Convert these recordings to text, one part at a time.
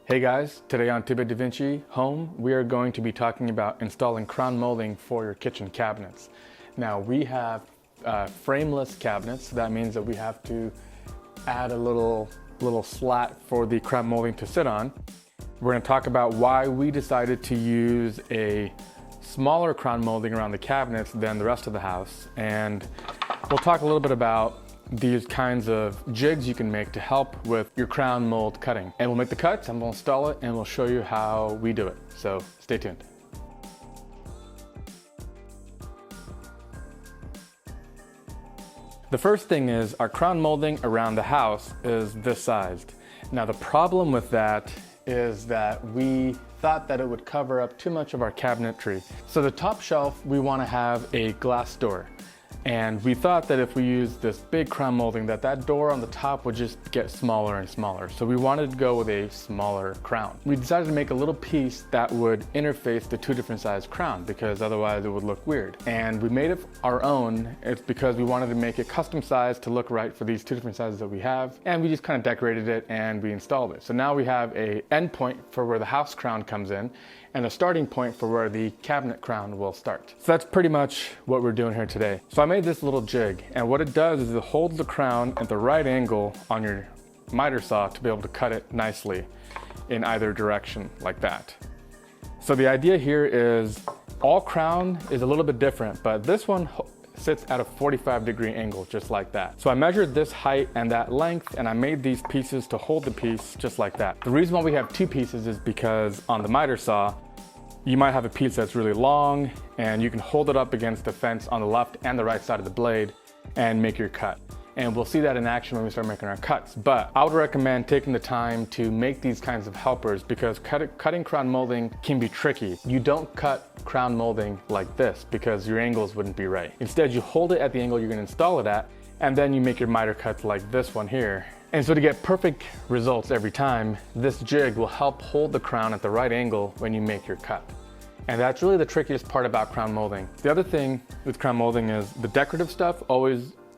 Hey guys, today on Tibet Da Vinci Home, we are going to be talking about installing crown molding for your kitchen cabinets. Now we have frameless cabinets, so that means that we have to add a little slat for the crown molding to sit on. We're going to talk about why we decided to use a smaller crown molding around the cabinets than the rest of the house, and we'll talk a little bit about these kinds of jigs you can make to help with your crown mold cutting. And we'll make the cuts and we'll install it and we'll show you how we do it. So stay tuned. The first thing is our crown molding around the house is this sized. Now the problem with that is that we thought that it would cover up too much of our cabinetry. So the top shelf, we want to have a glass door. And we thought that if we used this big crown molding that door on the top would just get smaller and smaller. So we wanted to go with a smaller crown. We decided to make a little piece that would interface the two different size crown because otherwise it would look weird. And we made it our own. It's because we wanted to make it custom sized to look right for these two different sizes that we have. And we just kind of decorated it and we installed it. So now we have a end point for where the house crown comes in and a starting point for where the cabinet crown will start. So that's pretty much what we're doing here today. So I made this little jig, and what it does is it holds the crown at the right angle on your miter saw to be able to cut it nicely in either direction like that. So the idea here is all crown is a little bit different, but this one sits at a 45-degree angle just like that. So I measured this height and that length and I made these pieces to hold the piece just like that. The reason why we have two pieces is because on the miter saw you might have a piece that's really long and you can hold it up against the fence on the left and the right side of the blade and make your cut. And we'll see that in action when we start making our cuts. But I would recommend taking the time to make these kinds of helpers because cutting crown molding can be tricky. You don't cut crown molding like this because your angles wouldn't be right. Instead, you hold it at the angle you're gonna install it at, and then you make your miter cuts like this one here. And so to get perfect results every time, this jig will help hold the crown at the right angle when you make your cut. And that's really the trickiest part about crown molding. The other thing with crown molding is the decorative stuff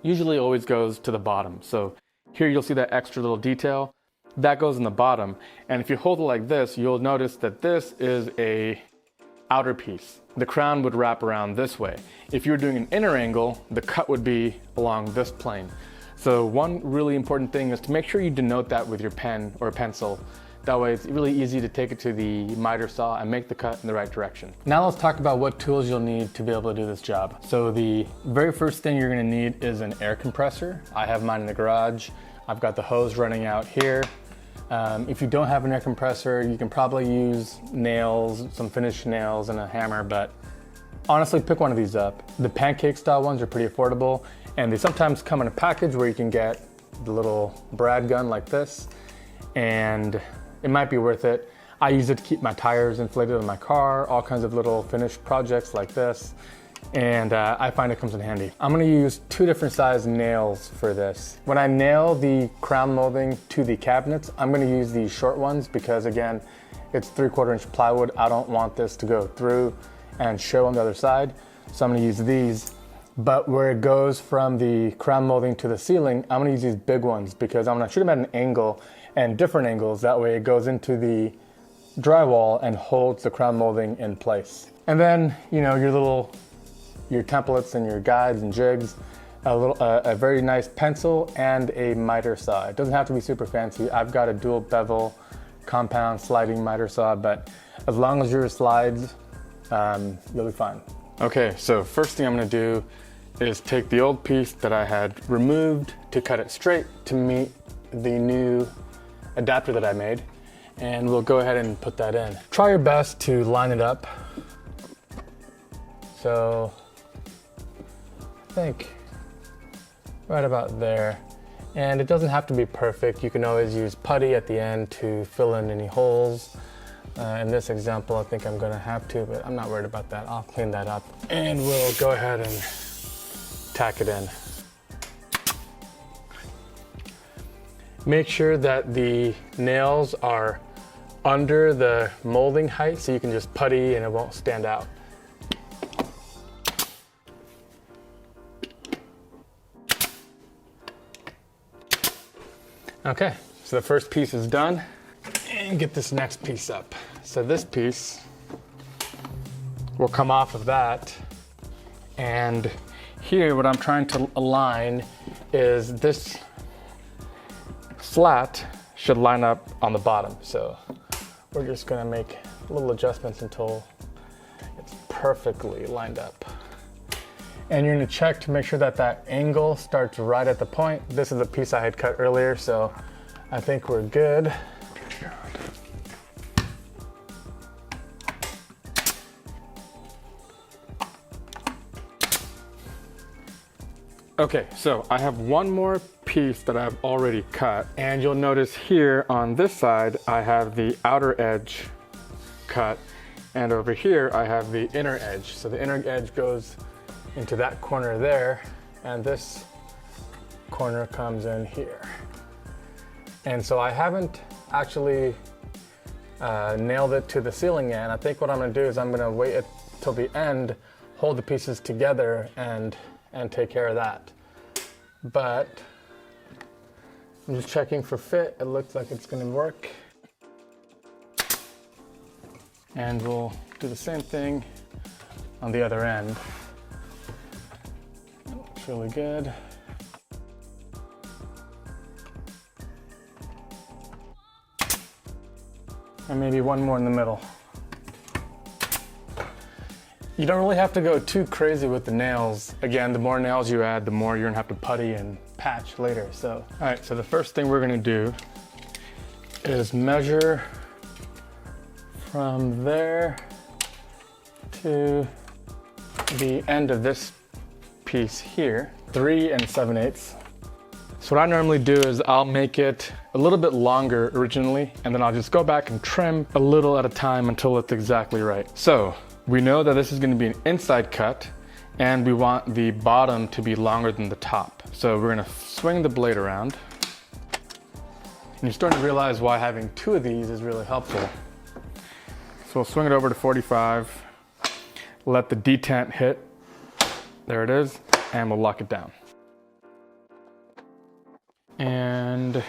usually always goes to the bottom. So here you'll see that extra little detail that goes in the bottom. And if you hold it like this, you'll notice that this is a outer piece. The crown would wrap around this way. If you were doing an inner angle, the cut would be along this plane. So one really important thing is to make sure you denote that with your pen or pencil. That way it's really easy to take it to the miter saw and make the cut in the right direction. Now let's talk about what tools you'll need to be able to do this job. So the very first thing you're gonna need is an air compressor. I have mine in the garage. I've got the hose running out here. If you don't have an air compressor, you can probably use nails, some finished nails and a hammer, but honestly, pick one of these up. The pancake style ones are pretty affordable, and they sometimes come in a package where you can get the little brad gun like this, and it might be worth it. I use it to keep my tires inflated on my car, all kinds of little finished projects like this, and I find it comes in handy. I'm gonna use two different size nails for this. When I nail the crown molding to the cabinets, I'm gonna use these short ones because again, it's 3/4 inch plywood. I don't want this to go through and show on the other side, so I'm gonna use these. But where it goes from the crown molding to the ceiling, I'm gonna use these big ones because I'm gonna shoot them at an angle and different angles. That way it goes into the drywall and holds the crown molding in place. And then, you know, your templates and your guides and jigs, a very nice pencil and a miter saw. It doesn't have to be super fancy. I've got a dual bevel compound sliding miter saw, but as long as yours slides, you'll be fine. Okay, so first thing I'm gonna do is take the old piece that I had removed to cut it straight to meet the new adapter that I made, and we'll go ahead and put that in. Try your best to line it up. So I think right about there. And it doesn't have to be perfect. You can always use putty at the end to fill in any holes. In this example, I think I'm gonna have to, but I'm not worried about that. I'll clean that up. And we'll go ahead and tack it in. Make sure that the nails are under the molding height so you can just putty and it won't stand out. Okay, so the first piece is done. And and get this next piece up. So this piece will come off of that, and here what I'm trying to align is this slat should line up on the bottom. So we're just gonna make little adjustments until it's perfectly lined up. And you're gonna check to make sure that that angle starts right at the point. This is the piece I had cut earlier, so I think we're good. Okay, so I have one more piece that I've already cut, and you'll notice here on this side I have the outer edge cut, and over here I have the inner edge. So the inner edge goes into that corner there, and this corner comes in here. And so I haven't actually nailed it to the ceiling yet. And I think what I'm gonna do is I'm gonna wait till the end, hold the pieces together, and take care of that. But I'm just checking for fit. It looks like it's gonna work. And we'll do the same thing on the other end. That looks really good. And maybe one more in the middle. You don't really have to go too crazy with the nails. Again, the more nails you add, the more you're gonna have to putty and patch later. So, all right, so the first thing we're gonna do is measure from there to the end of this piece here, 3 7/8. So what I normally do is I'll make it a little bit longer originally, and then I'll just go back and trim a little at a time until it's exactly right. So we know that this is going to be an inside cut, and we want the bottom to be longer than the top. So we're going to swing the blade around. And you're starting to realize why having 2 of these is really helpful. So we'll swing it over to 45, let the detent hit, there it is, and we'll lock it down. And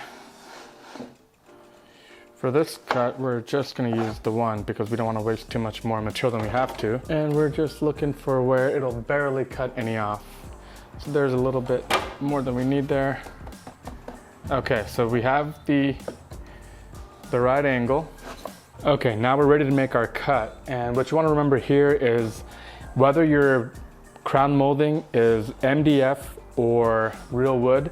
for this cut, we're just gonna use the one because we don't wanna waste too much more material than we have to. And we're just looking for where it'll barely cut any off. So there's a little bit more than we need there. Okay, so we have the right angle. Okay, now we're ready to make our cut. And what you wanna remember here is whether your crown molding is MDF or real wood,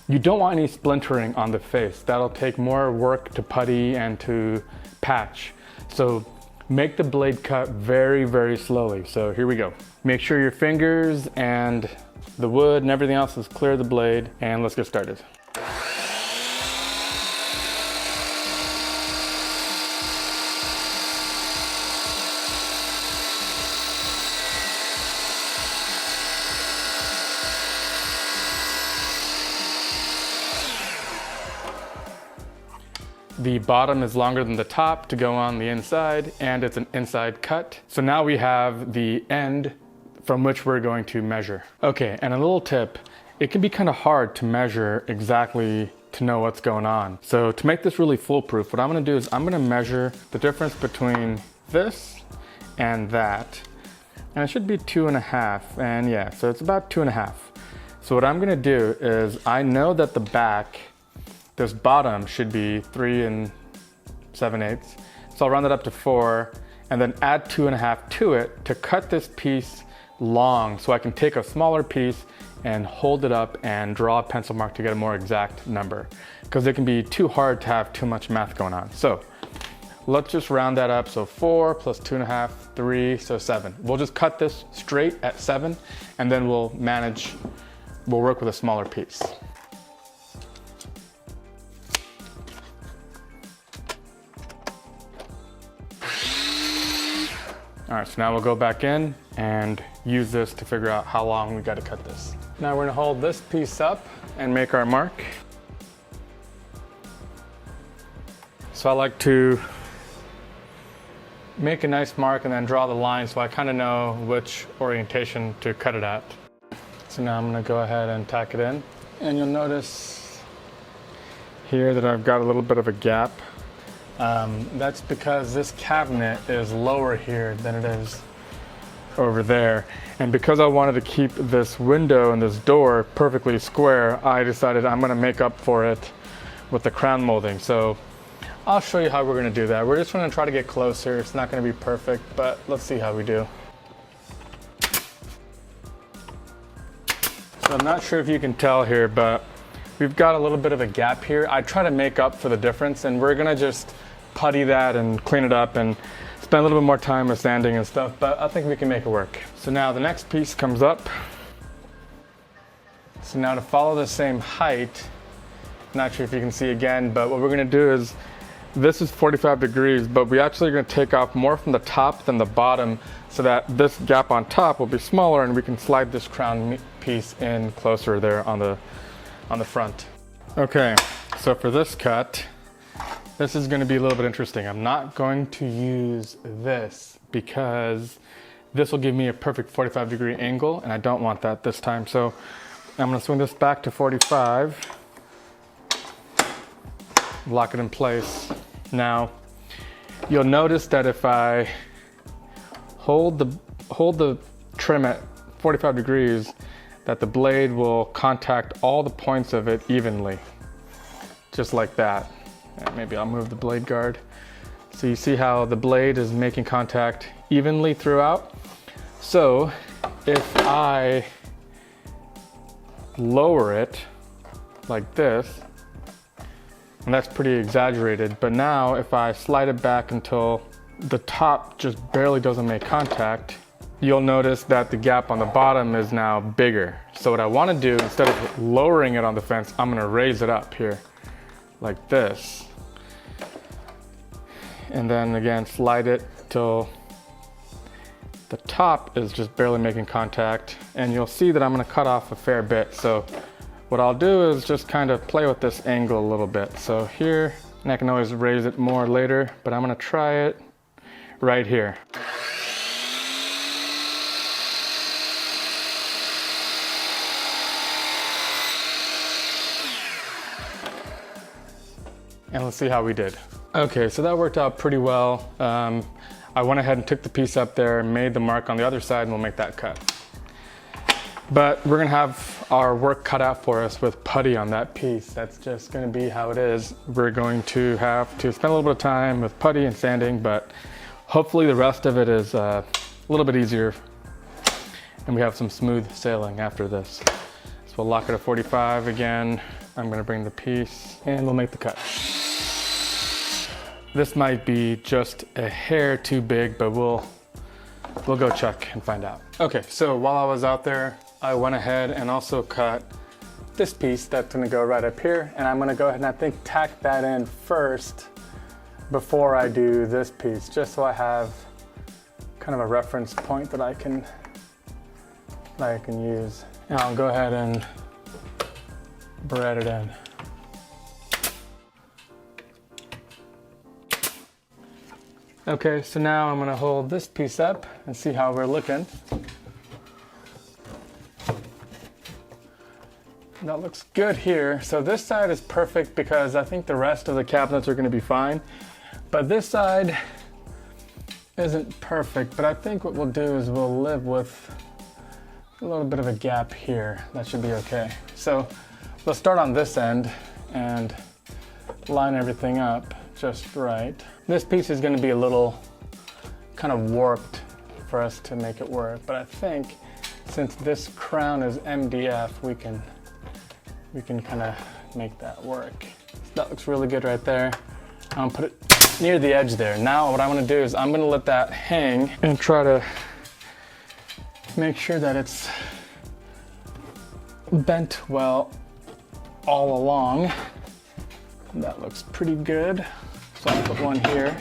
you don't want any splintering on the face. That'll take more work to putty and to patch. So make the blade cut very, very slowly. So here we go. Make sure your fingers and the wood and everything else is clear of the blade, and let's get started. The bottom is longer than the top to go on the inside, and it's an inside cut. So now we have the end from which we're going to measure. Okay, and a little tip, it can be kind of hard to measure exactly to know what's going on. So to make this really foolproof, what I'm gonna do is I'm gonna measure the difference between this and that. And it should be 2.5, and yeah, so it's about 2.5. So what I'm gonna do is I know that the back, this bottom should be 3 7/8. So I'll round it up to 4 and then add 2.5 to it to cut this piece long so I can take a smaller piece and hold it up and draw a pencil mark to get a more exact number, because it can be too hard to have too much math going on. So let's just round that up. So 4 plus 2.5, 3, so 7. We'll just cut this straight at 7, and then we'll work with a smaller piece. All right, so now we'll go back in and use this to figure out how long we got to cut this. Now we're gonna hold this piece up and make our mark. So I like to make a nice mark and then draw the line so I kind of know which orientation to cut it at. So now I'm gonna go ahead and tack it in. And you'll notice here that I've got a little bit of a gap. That's because this cabinet is lower here than it is over there. And because I wanted to keep this window and this door perfectly square, I decided I'm gonna make up for it with the crown molding. So I'll show you how we're gonna do that. We're just gonna try to get closer. It's not gonna be perfect, but let's see how we do. So I'm not sure if you can tell here, but we've got a little bit of a gap here. I try to make up for the difference, and we're gonna just putty that and clean it up and spend a little bit more time with sanding and stuff, but I think we can make it work. So now the next piece comes up. So now to follow the same height, not sure if you can see again, but what we're gonna do is, this is 45 degrees, but we actually are gonna take off more from the top than the bottom so that this gap on top will be smaller and we can slide this crown piece in closer there on the front. Okay, so for this cut, this is gonna be a little bit interesting. I'm not going to use this because this will give me a perfect 45-degree angle, and I don't want that this time. So I'm gonna swing this back to 45, lock it in place. Now, you'll notice that if I hold the trim at 45 degrees, that the blade will contact all the points of it evenly, just like that. And maybe I'll move the blade guard. So you see how the blade is making contact evenly throughout? So if I lower it like this, and that's pretty exaggerated, but now if I slide it back until the top just barely doesn't make contact, you'll notice that the gap on the bottom is now bigger. So what I want to do, instead of lowering it on the fence, I'm going to raise it up here like this, and then again slide it till the top is just barely making contact, and you'll see that I'm going to cut off a fair bit. So what I'll do is just kind of play with this angle a little bit. So here, and I can always raise it more later, but I'm going to try it right here. And let's see how we did. Okay, so that worked out pretty well. I went ahead and took the piece up there, made the mark on the other side, and we'll make that cut. But we're gonna have our work cut out for us with putty on that piece. That's just gonna be how it is. We're going to have to spend a little bit of time with putty and sanding, but hopefully the rest of it is a little bit easier, and we have some smooth sailing after this. So we'll lock it at 45 again. I'm gonna bring the piece, and we'll make the cut. This might be just a hair too big, but we'll go check and find out. Okay, so while I was out there, I went ahead and also cut this piece that's gonna go right up here, and I'm gonna go ahead and I think tack that in first before I do this piece, just so I have kind of a reference point that I can use. And I'll go ahead and bread it in. Okay, so now I'm gonna hold this piece up and see how we're looking. That looks good here. So this side is perfect because I think the rest of the cabinets are gonna be fine. But this side isn't perfect, but I think what we'll do is we'll live with a little bit of a gap here. That should be okay. So let's start on this end and line everything up just right. This piece is going to be a little kind of warped for us to make it work, but I think since this crown is MDF, we can kind of make that work. So that looks really good right there. I'm gonna put it near the edge there. Now what I want to do is I'm going to let that hang and try to make sure that it's bent well all along. That looks pretty good. So I'll put one here.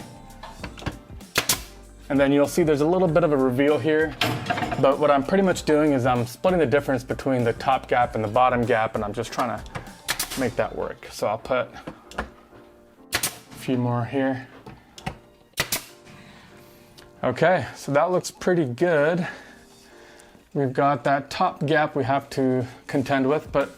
And then you'll see there's a little bit of a reveal here, but what I'm pretty much doing is I'm splitting the difference between the top gap and the bottom gap, and I'm just trying to make that work. So I'll put a few more here. Okay, so that looks pretty good. We've got that top gap we have to contend with, but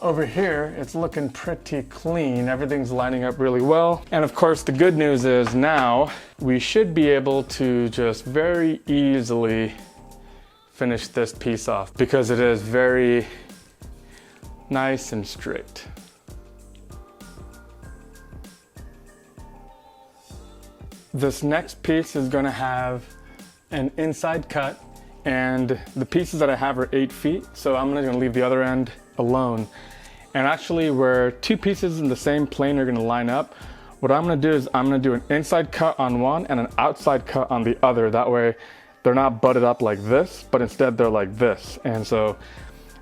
Over here, it's looking pretty clean. Everything's lining up really well. And of course, the good news is now we should be able to just very easily finish this piece off because it is very nice and straight. This next piece is going to have an inside cut, and the pieces that I have are 8 feet, so I'm going to leave the other end alone. And actually, where 2 pieces in the same plane are going to line up, what I'm going to do is I'm going to do an inside cut on one and an outside cut on the other. That way they're not butted up like this, but instead they're like this. And so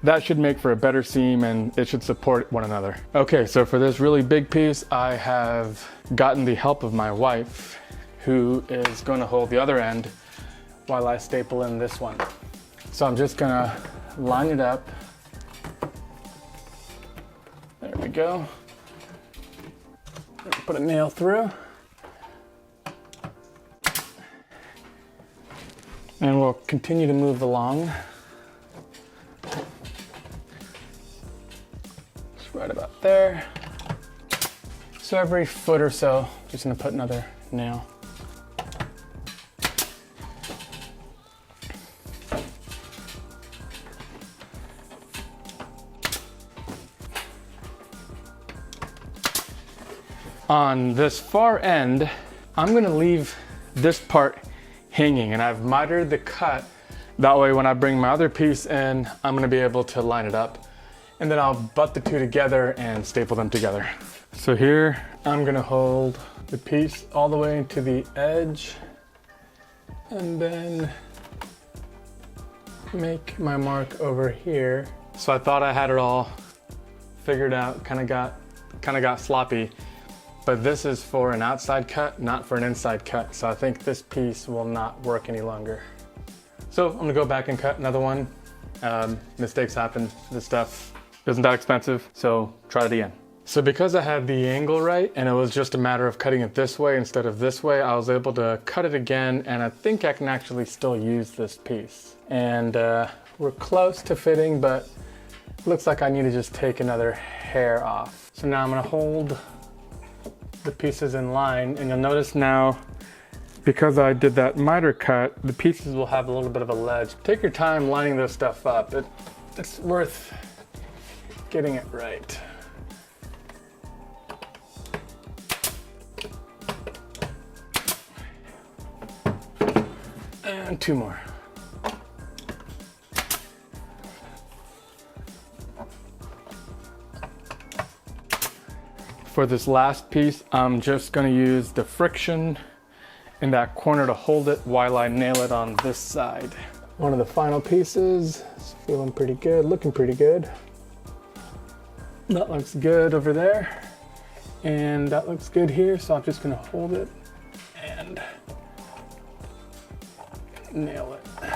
that should make for a better seam, and it should support one another. Okay, so for this really big piece, I have gotten the help of my wife, who is going to hold the other end while I staple in this one. So I'm just going to line it up. There we go. Put a nail through. And we'll continue to move along. Just right about there. So every foot or so, just gonna put another nail. On this far end, I'm gonna leave this part hanging, and I've mitered the cut. That way when I bring my other piece in, I'm gonna be able to line it up, and then I'll butt the two together and staple them together. So here, I'm gonna hold the piece all the way to the edge, and then make my mark over here. So I thought I had it all figured out, kind of got sloppy. But this is for an outside cut, not for an inside cut. So I think this piece will not work any longer. So I'm gonna go back and cut another one. Mistakes happen. This stuff isn't that expensive, so try it again. So because I had the angle right, and it was just a matter of cutting it this way instead of this way, I was able to cut it again, and I think I can actually still use this piece. And we're close to fitting, but looks like I need to just take another hair off. So now I'm gonna hold the pieces in line, and you'll notice now, because I did that miter cut, the pieces will have a little bit of a ledge. Take your time lining this stuff up. It's worth getting it right. And 2 more. For this last piece, I'm just gonna use the friction in that corner to hold it while I nail it on this side. One of the final pieces, it's feeling pretty good, looking pretty good. That looks good over there. And that looks good here, so I'm just gonna hold it and nail it.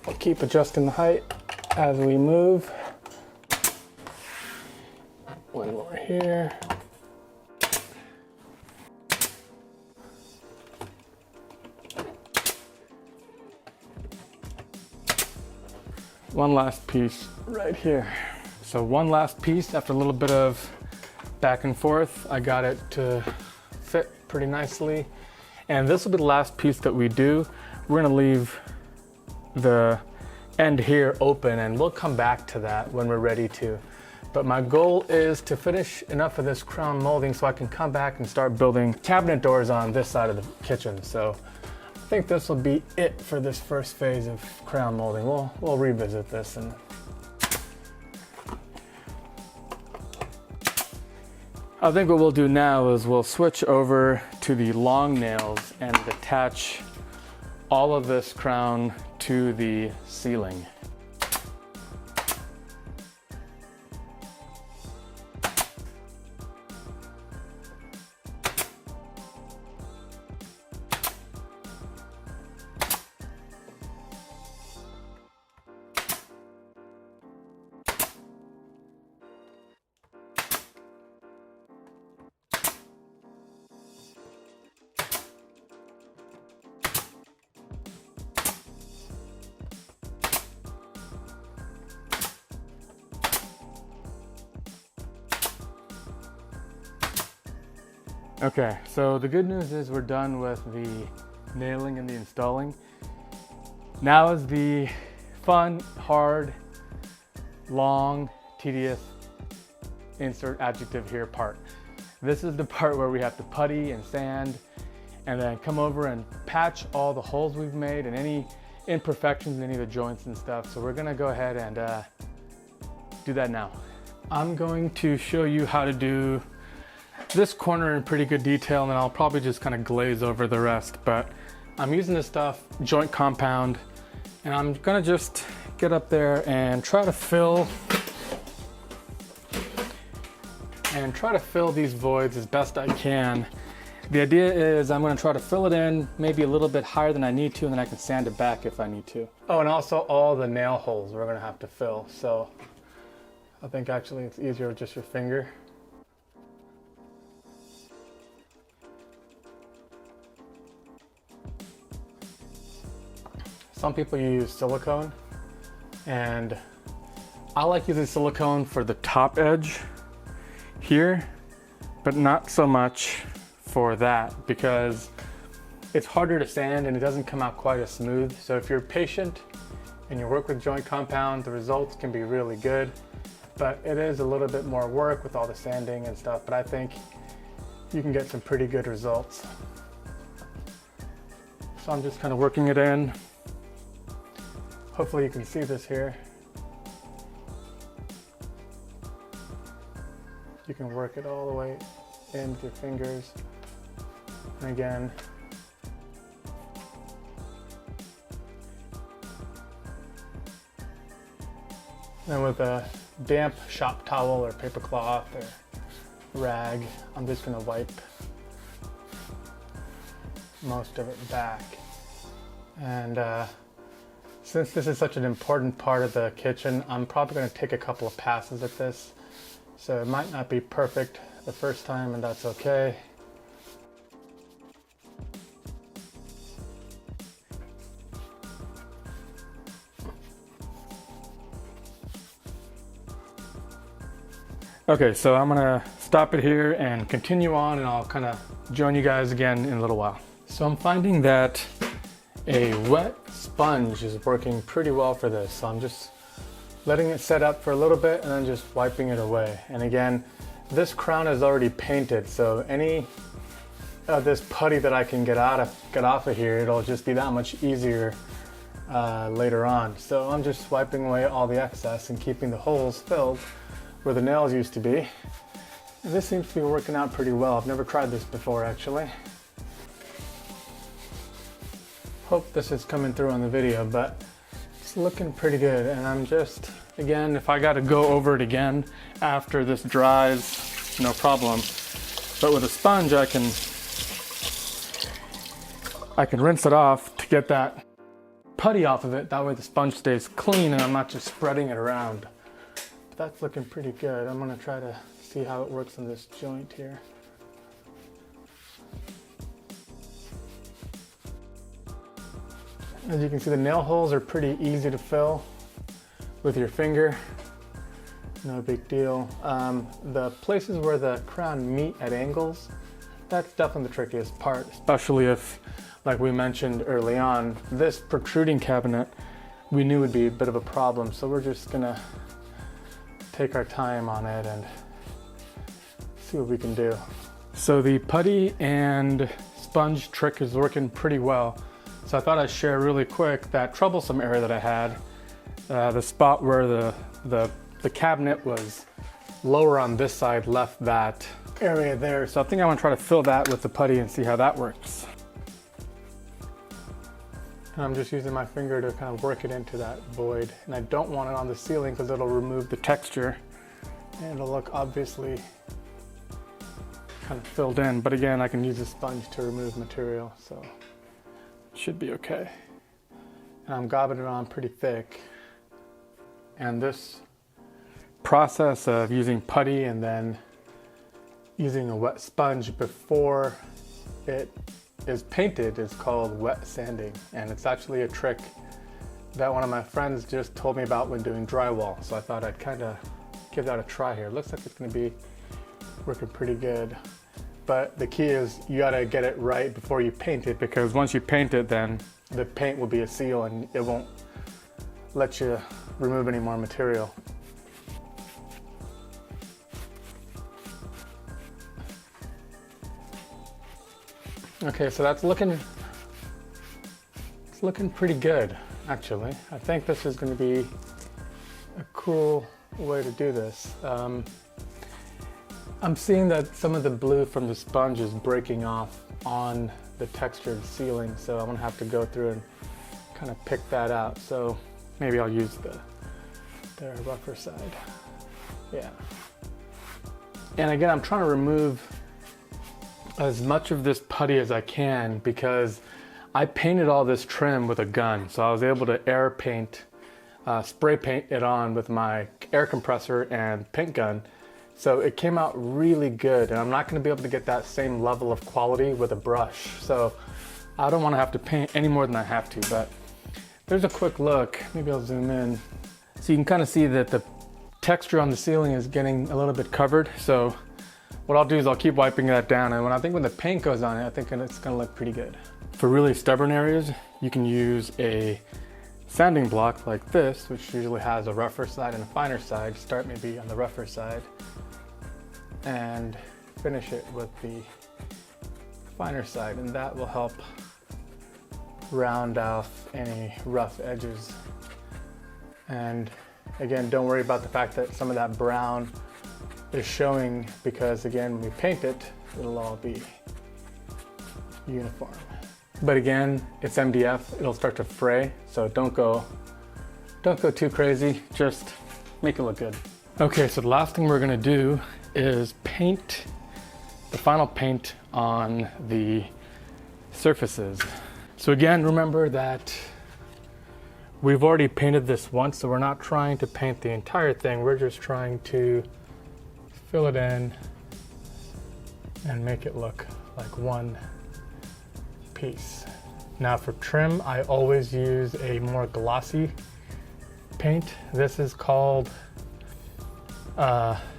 I'll keep adjusting the height as we move. One more here. One last piece right here. So one last piece, after a little bit of back and forth, I got it to fit pretty nicely. And this will be the last piece that we do. We're gonna leave the end here open, and we'll come back to that when we're ready to. But my goal is to finish enough of this crown molding so I can come back and start building cabinet doors on this side of the kitchen. So I think this will be it for this first phase of crown molding. We'll revisit this. And I think what we'll do now is we'll switch over to the long nails and attach all of this crown to the ceiling. Okay, so the good news is we're done with the nailing and the installing. Now is the fun, hard, long, tedious, insert adjective here part. This is the part where we have to putty and sand and then come over and patch all the holes we've made and any imperfections in any of the joints and stuff. So we're gonna go ahead and do that now. I'm going to show you how to do this corner in pretty good detail, and then I'll probably just kind of glaze over the rest. But I'm using this stuff, joint compound, and I'm gonna just get up there and try to fill these voids as best I can. The idea is I'm gonna try to fill it in maybe a little bit higher than I need to, and then I can sand it back if I need to. Oh, and also all the nail holes we're gonna have to fill. So I think actually it's easier with just your finger. Some people use silicone, and I like using silicone for the top edge here, but not so much for that because it's harder to sand and it doesn't come out quite as smooth. So if you're patient and you work with joint compound, the results can be really good, but it is a little bit more work with all the sanding and stuff, but I think you can get some pretty good results. So I'm just kind of working it in. Hopefully you can see this here. You can work it all the way in with your fingers. And again, then with a damp shop towel or paper cloth or rag, I'm just gonna wipe most of it back. And since this is such an important part of the kitchen, I'm probably going to take a couple of passes at this. So it might not be perfect the first time, and that's okay. Okay, so I'm going to stop it here and continue on, and I'll kind of join you guys again in a little while. So I'm finding that a wet sponge is working pretty well for this. So I'm just letting it set up for a little bit and then just wiping it away. And again, this crown is already painted, so any of this putty that I can get off of here, it'll just be that much easier later on. So I'm just wiping away all the excess and keeping the holes filled where the nails used to be. And this seems to be working out pretty well. I've never tried this before actually. Hope this is coming through on the video, but it's looking pretty good. And I'm just, again, if I got to go over it again after this dries, no problem. But with a sponge, I can rinse it off to get that putty off of it. That way the sponge stays clean and I'm not just spreading it around. But that's looking pretty good. I'm gonna try to see how it works on this joint here. As you can see, the nail holes are pretty easy to fill with your finger. No big deal. The places where the crown meet at angles, that's definitely the trickiest part, especially if, like we mentioned early on, this protruding cabinet we knew would be a bit of a problem. So we're just gonna take our time on it and see what we can do. So the putty and sponge trick is working pretty well. So I thought I'd share really quick that troublesome area that I had, the spot where the cabinet was lower on this side left that area there. So I think I want to try to fill that with the putty and see how that works. And I'm just using my finger to kind of work it into that void. And I don't want it on the ceiling because it'll remove the texture and it'll look obviously kind of filled in. But again, I can use a sponge to remove material, so should be okay. And I'm gobbing it on pretty thick. And this process of using putty and then using a wet sponge before it is painted is called wet sanding. And it's actually a trick that one of my friends just told me about when doing drywall. So I thought I'd kind of give that a try here. Looks like it's going to be working pretty good. but the key is you gotta get it right before you paint it, because once you paint it, then the paint will be a seal and it won't let you remove any more material. Okay, so it's looking pretty good, actually. I think this is going to be a cool way to do this. I'm seeing that some of the blue from the sponge is breaking off on the textured ceiling, so I'm going to have to go through and kind of pick that out. So maybe I'll use the rougher side. Yeah. And again, I'm trying to remove as much of this putty as I can, because I painted all this trim with a gun. So I was able to spray paint it on with my air compressor and paint gun. So it came out really good, and I'm not going to be able to get that same level of quality with a brush. So I don't want to have to paint any more than I have to, but there's a quick look. Maybe I'll zoom in. So you can kind of see that the texture on the ceiling is getting a little bit covered. So what I'll do is I'll keep wiping that down, and when the paint goes on it, I think it's going to look pretty good. For really stubborn areas, you can use a sanding block like this, which usually has a rougher side and a finer side. Start maybe on the rougher side and finish it with the finer side, and that will help round off any rough edges. And again, don't worry about the fact that some of that brown is showing, because again, when we paint it, it'll all be uniform. But again, it's MDF, it'll start to fray, so don't go too crazy, just make it look good. Okay, so the last thing we're gonna do is paint the final paint on the surfaces. So again, remember that we've already painted this once, so we're not trying to paint the entire thing, we're just trying to fill it in and make it look like one piece. Now for trim, I always use a more glossy paint. This is called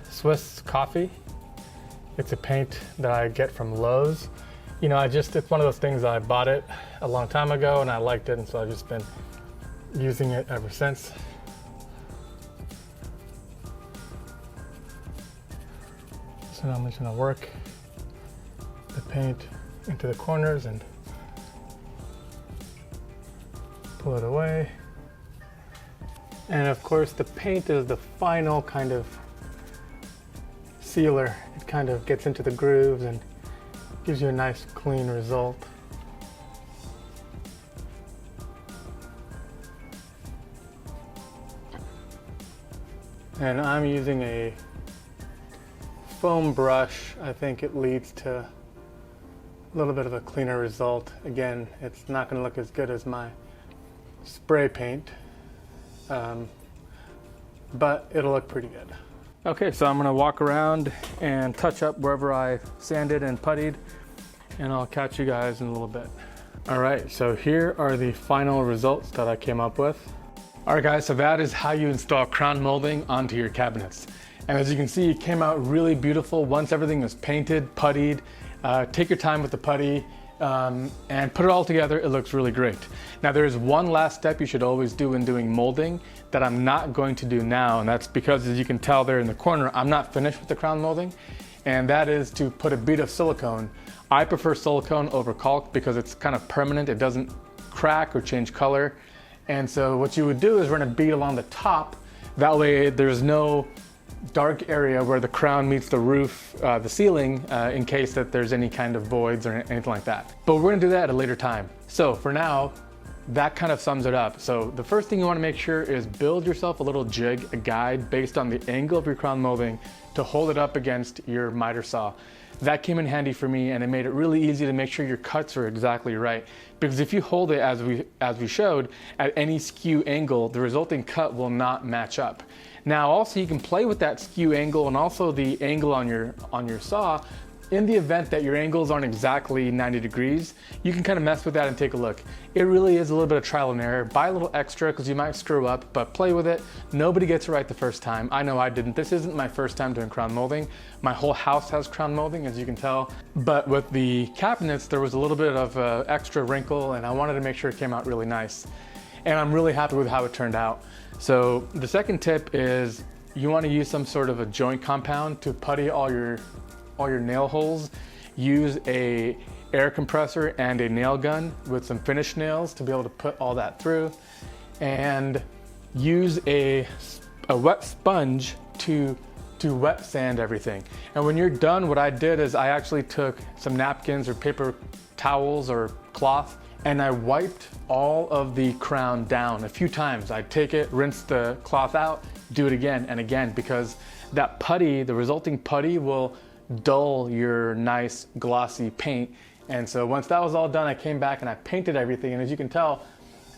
Swiss Coffee. It's a paint that I get from Lowe's. You know, it's one of those things, I bought it a long time ago and I liked it, and so I've just been using it ever since. So now I'm just gonna work the paint into the corners and pull it away. And of course, the paint is the final kind of sealer. It kind of gets into the grooves and gives you a nice clean result. And I'm using a foam brush. I think it leads to a little bit of a cleaner result. Again, it's not going to look as good as my spray paint, but it'll look pretty good. Okay, so I'm going to walk around and touch up wherever I sanded and puttied, and I'll catch you guys in a little bit. All right, so here are the final results that I came up with. All right guys, so that is how you install crown molding onto your cabinets. And as you can see, it came out really beautiful once everything was painted, puttied. Take your time with the putty and put it all together. It looks really great. Now there is one last step you should always do when doing molding that I'm not going to do now, and that's because, as you can tell there in the corner, I'm not finished with the crown molding, and that is to put a bead of silicone. I prefer silicone over caulk because it's kind of permanent. It doesn't crack or change color. And so what you would do is run a bead along the top. That way there's no dark area where the crown meets the roof, the ceiling, in case that there's any kind of voids or anything like that. But we're gonna do that at a later time. So for now, that kind of sums it up. So the first thing you wanna make sure is build yourself a little jig, a guide based on the angle of your crown molding to hold it up against your miter saw. That came in handy for me, and it made it really easy to make sure your cuts are exactly right. Because if you hold it as we showed at any skew angle, the resulting cut will not match up. Now also you can play with that skew angle and also the angle on your saw in the event that your angles aren't exactly 90 degrees, you can kind of mess with that and take a look. It really is a little bit of trial and error. Buy a little extra because you might screw up, but play with it. Nobody gets it right the first time. I know I didn't. This isn't my first time doing crown molding. My whole house has crown molding, as you can tell. But with the cabinets, there was a little bit of extra wrinkle, and I wanted to make sure it came out really nice. And I'm really happy with how it turned out. So the second tip is you want to use some sort of a joint compound to putty all your nail holes. Use a air compressor and a nail gun with some finish nails to be able to put all that through, and use a wet sponge to wet sand everything. And when you're done, what I did is I actually took some napkins or paper towels or cloth, and I wiped all of the crown down a few times. I'd take it, rinse the cloth out, do it again and again, because that putty, the resulting putty, will dull your nice glossy paint. And so once that was all done, I came back and I painted everything. And as you can tell,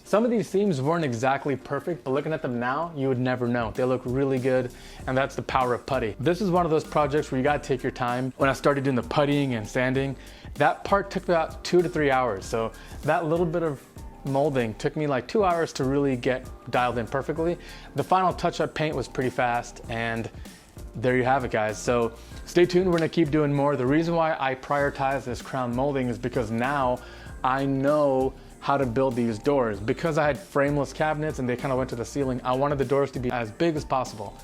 some of these seams weren't exactly perfect, but looking at them now, you would never know. They look really good, and that's the power of putty. This is one of those projects where you gotta take your time. When I started doing the puttying and sanding, that part took about 2 to 3 hours. So that little bit of molding took me like 2 hours to really get dialed in perfectly. The final touch-up paint was pretty fast, and there you have it, guys. So stay tuned, we're gonna keep doing more. The reason why I prioritize this crown molding is because now I know how to build these doors. Because I had frameless cabinets and they kind of went to the ceiling, I wanted the doors to be as big as possible.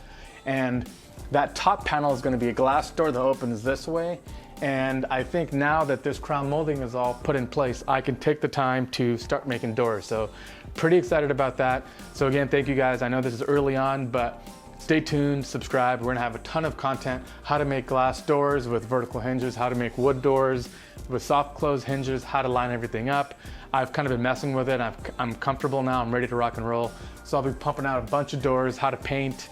And that top panel is gonna be a glass door that opens this way. And I think now that this crown molding is all put in place, I can take the time to start making doors. So pretty excited about that. So again, thank you guys. I know this is early on, but stay tuned, subscribe. We're gonna have a ton of content, how to make glass doors with vertical hinges, how to make wood doors with soft close hinges, how to line everything up. I've kind of been messing with it. I'm comfortable now, I'm ready to rock and roll. So I'll be pumping out a bunch of doors, how to paint,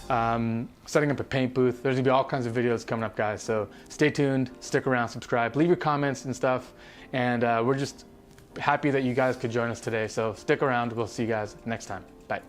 setting up a paint booth. There's gonna be all kinds of videos coming up, guys. So stay tuned, stick around, subscribe, leave your comments and stuff. And we're just happy that you guys could join us today. So stick around, we'll see you guys next time. Bye.